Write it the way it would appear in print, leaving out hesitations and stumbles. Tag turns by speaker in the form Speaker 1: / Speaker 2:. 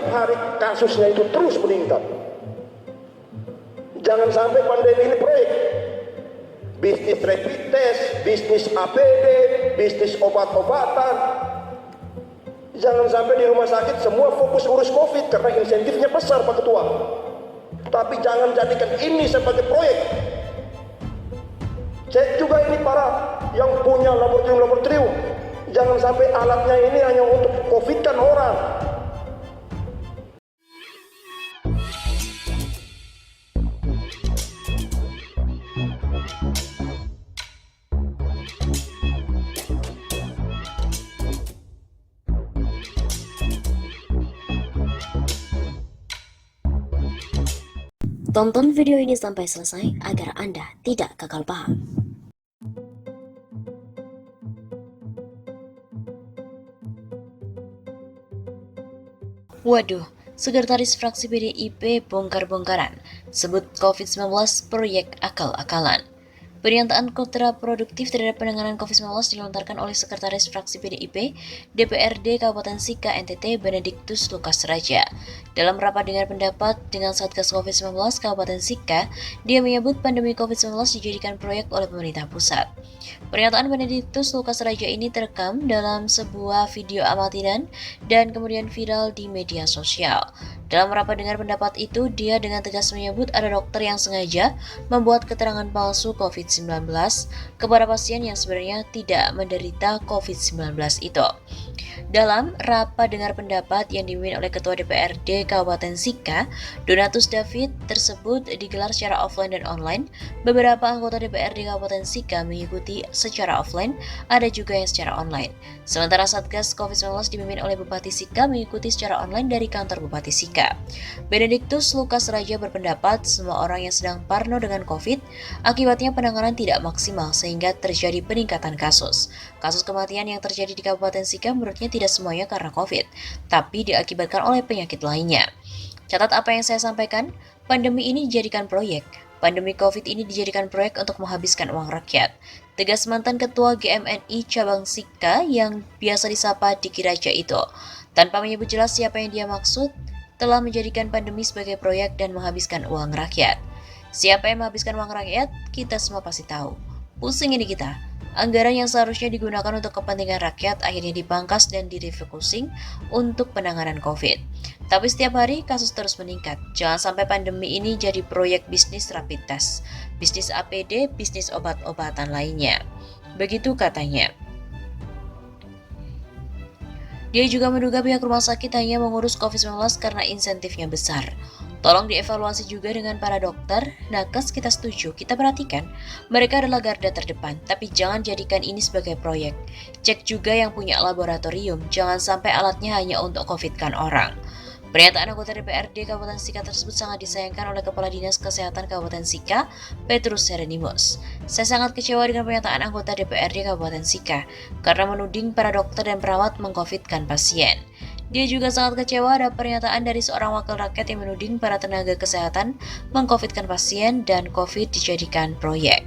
Speaker 1: setiap hari kasusnya itu terus meningkat. Jangan sampai pandemi ini proyek. Bisnis rapid test, bisnis APD, bisnis obat-obatan. Jangan sampai di rumah sakit semua fokus urus COVID karena insentifnya besar Pak Ketua. Tapi jangan jadikan ini sebagai proyek. Cek juga ini para yang punya laboratorium. Jangan sampai alatnya ini hanya untuk COVID-kan orang.
Speaker 2: Tonton video ini sampai selesai agar Anda tidak gagal paham. Waduh, Sekretaris Fraksi PDIP bongkar-bongkaran, sebut COVID-19 proyek akal-akalan. Pernyataan kontraproduktif terhadap penanganan COVID-19 dilontarkan oleh Sekretaris Fraksi PDIP DPRD Kabupaten Sika NTT Benediktus Lukas Raja. Dalam rapat dengar pendapat dengan Satgas COVID-19 Kabupaten Sika, dia menyebut pandemi COVID-19 dijadikan proyek oleh pemerintah pusat. Pernyataan Benediktus Lukas Raja ini terekam dalam sebuah video amatiran dan kemudian viral di media sosial. Dalam rapat dengar pendapat itu, dia dengan tegas menyebut ada dokter yang sengaja membuat keterangan palsu COVID-19 kepada pasien yang sebenarnya tidak menderita COVID-19 itu. Dalam rapat dengar pendapat yang dipimpin oleh Ketua DPRD Kabupaten Sika, Donatus David, tersebut digelar secara offline dan online. Beberapa anggota DPRD Kabupaten Sika mengikuti secara offline, ada juga yang secara online. Sementara Satgas COVID-19 dipimpin oleh Bupati Sika mengikuti secara online dari kantor Bupati Sika. Benediktus Lukas Raja berpendapat semua orang yang sedang parno dengan COVID, akibatnya penanganan tidak maksimal sehingga terjadi peningkatan kasus. Kasus kematian yang terjadi di Kabupaten Sika menurutnya tidak semuanya karena COVID, tapi diakibatkan oleh penyakit lainnya. Catat apa yang saya sampaikan, pandemi ini dijadikan proyek. Pandemi COVID ini dijadikan proyek untuk menghabiskan uang rakyat. Tegas mantan Ketua GMNI Cabang Sika yang biasa disapa Diki Raja itu. Tanpa menyebut jelas siapa yang dia maksud, telah menjadikan pandemi sebagai proyek dan menghabiskan uang rakyat. Siapa yang menghabiskan uang rakyat, kita semua pasti tahu. Pusing ini kita. Anggaran yang seharusnya digunakan untuk kepentingan rakyat akhirnya dipangkas dan direfocusing untuk penanganan COVID. Tapi setiap hari kasus terus meningkat. Jangan sampai pandemi ini jadi proyek bisnis rapid test, bisnis APD, bisnis obat-obatan lainnya. Begitu katanya. Dia juga menduga pihak rumah sakit hanya mengurus COVID-19 karena insentifnya besar. Tolong dievaluasi juga dengan para dokter, nakes kita setuju, kita perhatikan. Mereka adalah garda terdepan, tapi jangan jadikan ini sebagai proyek. Cek juga yang punya laboratorium, jangan sampai alatnya hanya untuk COVID-kan orang. Pernyataan anggota DPRD Kabupaten Sika tersebut sangat disayangkan oleh Kepala Dinas Kesehatan Kabupaten Sika, Petrus Serenimus. Saya sangat kecewa dengan pernyataan anggota DPRD Kabupaten Sika, karena menuding para dokter dan perawat meng-COVID-kan pasien. Dia juga sangat kecewa ada pernyataan dari seorang wakil rakyat yang menuding para tenaga kesehatan meng-COVID-kan pasien dan COVID dijadikan proyek.